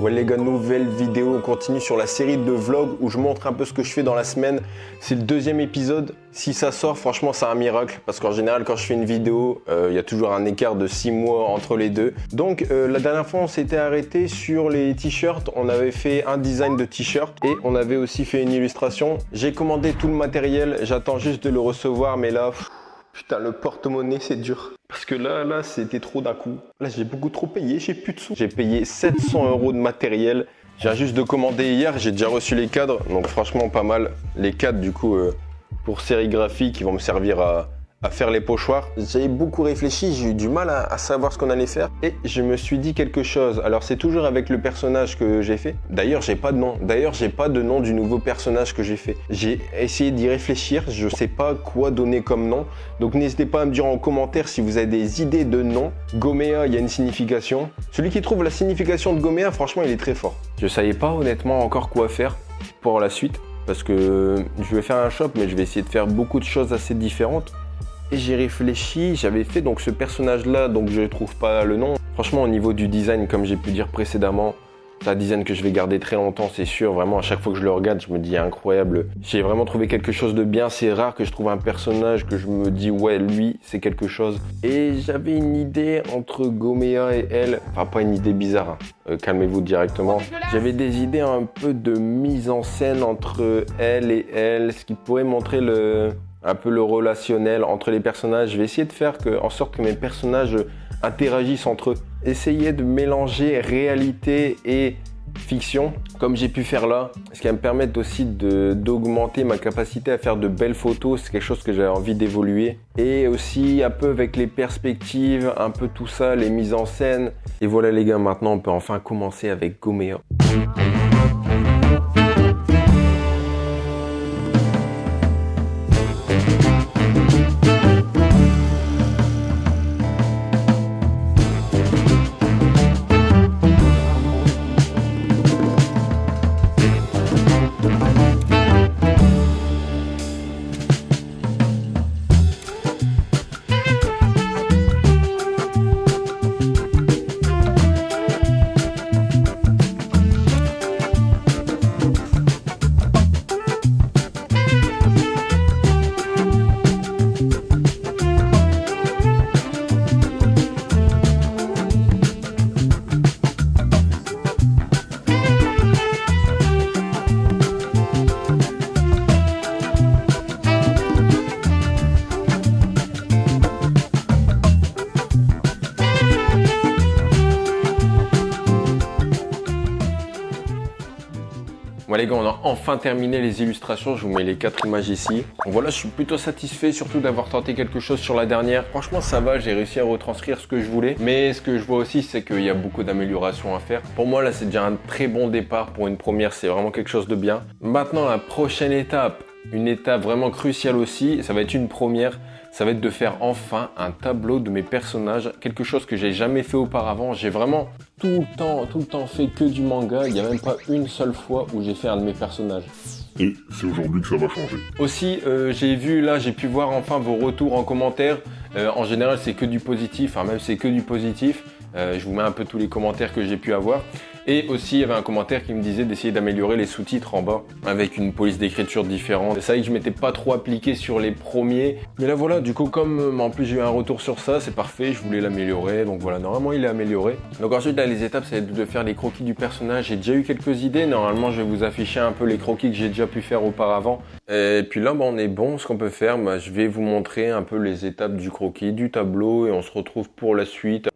Ouais les gars, nouvelle vidéo, on continue sur la série de vlogs où je montre un peu ce que je fais dans la semaine. C'est le deuxième épisode. Si ça sort, franchement c'est un miracle parce qu'en général quand je fais une vidéo, il y a toujours un écart de 6 mois entre les deux. Donc la dernière fois on s'était arrêté sur les t-shirts, on avait fait un design de t-shirt et on avait aussi fait une illustration. J'ai commandé tout le matériel, j'attends juste de le recevoir mais là... Putain, le porte-monnaie, c'est dur. Parce que là, c'était trop d'un coup. Là, j'ai beaucoup trop payé, j'ai plus de sous. J'ai payé 700 € de matériel. J'ai juste de commander hier, j'ai déjà reçu les cadres. Donc franchement, pas mal. Les cadres, du coup, pour sérigraphie, qui vont me servir à faire les pochoirs. J'avais beaucoup réfléchi, j'ai eu du mal à savoir ce qu'on allait faire. Et je me suis dit quelque chose. Alors, c'est toujours avec le personnage que j'ai fait. D'ailleurs, j'ai pas de nom. J'ai pas de nom du nouveau personnage que j'ai fait. J'ai essayé d'y réfléchir. Je sais pas quoi donner comme nom. Donc, n'hésitez pas à me dire en commentaire si vous avez des idées de nom. Goméa, il y a une signification. Celui qui trouve la signification de Goméa, franchement, il est très fort. Je savais pas honnêtement encore quoi faire pour la suite. Parce que je vais faire un shop, mais je vais essayer de faire beaucoup de choses assez différentes. Et j'ai réfléchi, j'avais fait donc ce personnage-là, donc je ne trouve pas le nom. Franchement, au niveau du design, comme j'ai pu dire précédemment, c'est un design que je vais garder très longtemps, c'est sûr. Vraiment, à chaque fois que je le regarde, je me dis incroyable. J'ai vraiment trouvé quelque chose de bien. C'est rare que je trouve un personnage que je me dis ouais, lui, c'est quelque chose. Et j'avais une idée entre Goméa et elle. Enfin, pas une idée bizarre, hein. Calmez-vous directement. J'avais des idées un peu de mise en scène entre elle et elle, ce qui pourrait montrer un peu le relationnel entre les personnages. Je vais essayer de faire en sorte que mes personnages interagissent entre eux. Essayer de mélanger réalité et fiction, comme j'ai pu faire là, ce qui va me permettre aussi d'augmenter ma capacité à faire de belles photos. C'est quelque chose que j'avais envie d'évoluer. Et aussi un peu avec les perspectives, un peu tout ça, les mises en scène. Et voilà les gars, maintenant on peut enfin commencer avec Goméa. Bon les gars, on a enfin terminé les illustrations, je vous mets les 4 images ici. Donc voilà, je suis plutôt satisfait, surtout d'avoir tenté quelque chose sur la dernière. Franchement ça va, j'ai réussi à retranscrire ce que je voulais. Mais ce que je vois aussi, c'est qu'il y a beaucoup d'améliorations à faire. Pour moi là, c'est déjà un très bon départ pour une première, c'est vraiment quelque chose de bien. Maintenant la prochaine étape, une étape vraiment cruciale aussi, ça va être une première. Ça va être de faire enfin un tableau de mes personnages, quelque chose que j'ai jamais fait auparavant. J'ai vraiment tout le temps fait que du manga. Il n'y a même pas une seule fois où j'ai fait un de mes personnages. Et c'est aujourd'hui que ça va changer. Aussi, j'ai pu voir enfin vos retours en commentaire. En général, c'est que du positif, même c'est que du positif. Je vous mets un peu tous les commentaires que j'ai pu avoir. Et aussi, il y avait un commentaire qui me disait d'essayer d'améliorer les sous-titres en bas avec une police d'écriture différente. C'est vrai que je m'étais pas trop appliqué sur les premiers. Mais là, voilà, du coup, comme en plus j'ai eu un retour sur ça, c'est parfait, je voulais l'améliorer. Donc voilà, normalement, il est amélioré. Donc ensuite, là, les étapes, ça va être de faire les croquis du personnage. J'ai déjà eu quelques idées. Normalement, je vais vous afficher un peu les croquis que j'ai déjà pu faire auparavant. Et puis là, on est bon. Ce qu'on peut faire, je vais vous montrer un peu les étapes du croquis, du tableau. Et on se retrouve pour la suite.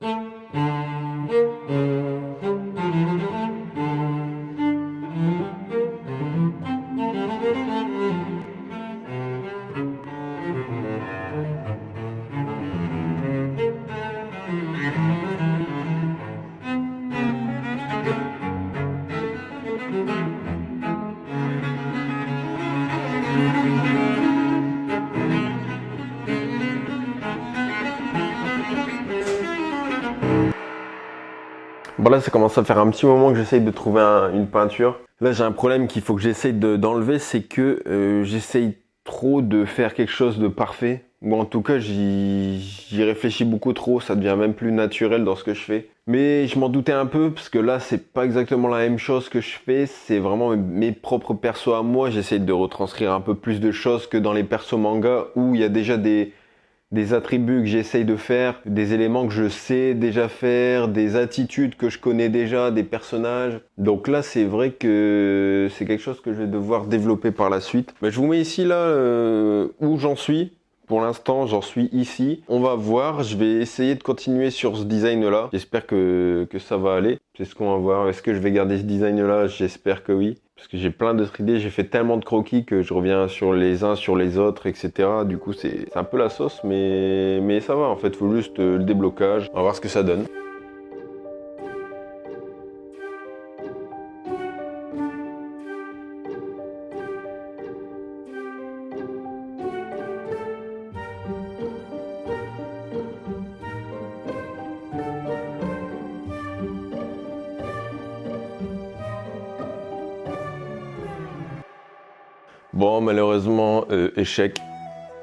Bon là ça commence à faire un petit moment que j'essaye de trouver une peinture. Là j'ai un problème qu'il faut que j'essaye d'enlever, c'est que j'essaye trop de faire quelque chose de parfait. Bon, en tout cas, j'y réfléchis beaucoup trop, ça devient même plus naturel dans ce que je fais. Mais je m'en doutais un peu, parce que là, c'est pas exactement la même chose que je fais, c'est vraiment mes propres persos à moi. J'essaie de retranscrire un peu plus de choses que dans les persos manga, où il y a déjà des attributs que j'essaye de faire, des éléments que je sais déjà faire, des attitudes que je connais déjà, des personnages. Donc là, c'est vrai que c'est quelque chose que je vais devoir développer par la suite. Mais je vous mets ici, là, où j'en suis. Pour l'instant, j'en suis ici. On va voir, je vais essayer de continuer sur ce design-là. J'espère que ça va aller. C'est ce qu'on va voir. Est-ce que je vais garder ce design-là? J'espère que oui. Parce que j'ai plein d'autres idées. J'ai fait tellement de croquis que je reviens sur les uns, sur les autres, etc. Du coup, c'est un peu la sauce, mais ça va. En fait, il faut juste le déblocage. On va voir ce que ça donne. Bon, malheureusement, échec.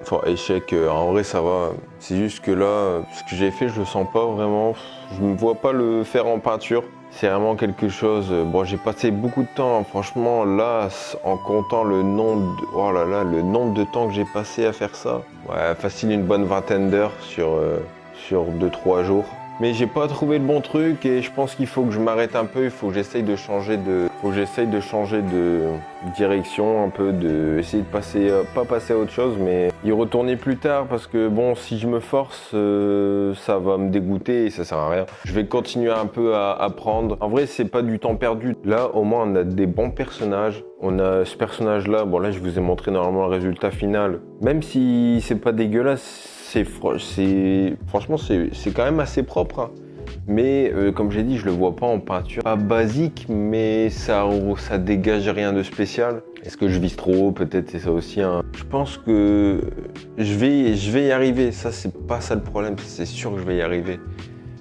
Enfin, échec, en vrai, ça va. C'est juste que là, ce que j'ai fait, je le sens pas vraiment. Je me vois pas le faire en peinture. C'est vraiment quelque chose. Bon, j'ai passé beaucoup de temps, franchement, là, en comptant le nombre de, oh là là, le nombre de temps que j'ai passé à faire ça. Ouais, facile une bonne vingtaine d'heures sur 2-3 jours. Mais j'ai pas trouvé le bon truc et je pense qu'il faut que je m'arrête un peu, il faut que j'essaye de changer de direction un peu, essayer de passer, pas passer à autre chose, mais y retourner plus tard parce que bon, si je me force, ça va me dégoûter et ça sert à rien. Je vais continuer un peu à apprendre. En vrai, c'est pas du temps perdu. Là, au moins, on a des bons personnages. On a ce personnage-là, bon là, je vous ai montré normalement le résultat final. Même si c'est pas dégueulasse, franchement, c'est quand même assez propre. Hein. Mais comme j'ai dit, je le vois pas en peinture. Pas basique, mais ça dégage rien de spécial. Est-ce que je vise trop haut? Peut-être c'est ça aussi. Hein. Je pense que je vais y arriver. Ça, c'est pas ça le problème. C'est sûr que je vais y arriver.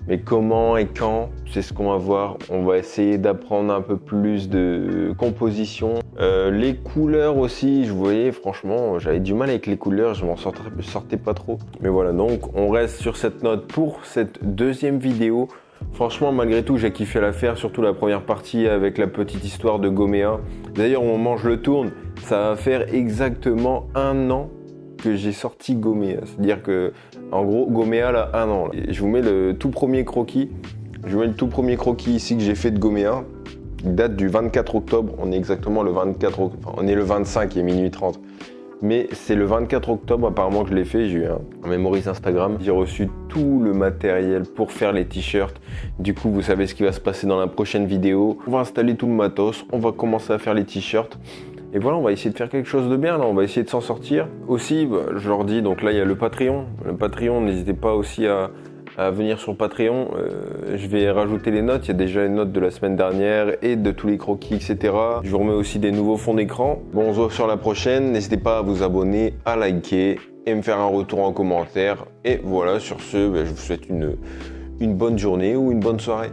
Mais comment et quand, c'est ce qu'on va voir. On va essayer d'apprendre un peu plus de composition. Les couleurs aussi, je voyais franchement, j'avais du mal avec les couleurs, je m'en sortais pas trop. Mais voilà, donc on reste sur cette note pour cette deuxième vidéo. Franchement, malgré tout, j'ai kiffé la faire, surtout la première partie avec la petite histoire de Gomea. D'ailleurs, au moment où je le tourne, ça va faire exactement 1 an que j'ai sorti Gomea. C'est-à-dire que, en gros, Gomea, là, 1 an. Là. Je vous mets le tout premier croquis. Je vous mets le tout premier croquis ici que j'ai fait de Gomea. Il date du 24 octobre. On est exactement le 24 octobre. Enfin, on est le 25, il est minuit 30. Mais c'est le 24 octobre apparemment que je l'ai fait. J'ai eu un mémorise Instagram. J'ai reçu tout le matériel pour faire les t-shirts. Du coup, vous savez ce qui va se passer dans la prochaine vidéo. On va installer tout le matos. On va commencer à faire les t-shirts. Et voilà, on va essayer de faire quelque chose de bien, là, on va essayer de s'en sortir. Aussi, je leur dis, donc là, il y a le Patreon. Le Patreon, n'hésitez pas aussi à venir sur Patreon. Je vais rajouter les notes, il y a déjà les notes de la semaine dernière et de tous les croquis, etc. Je vous remets aussi des nouveaux fonds d'écran. Bon, on se voit sur la prochaine. N'hésitez pas à vous abonner, à liker et me faire un retour en commentaire. Et voilà, sur ce, je vous souhaite une bonne journée ou une bonne soirée.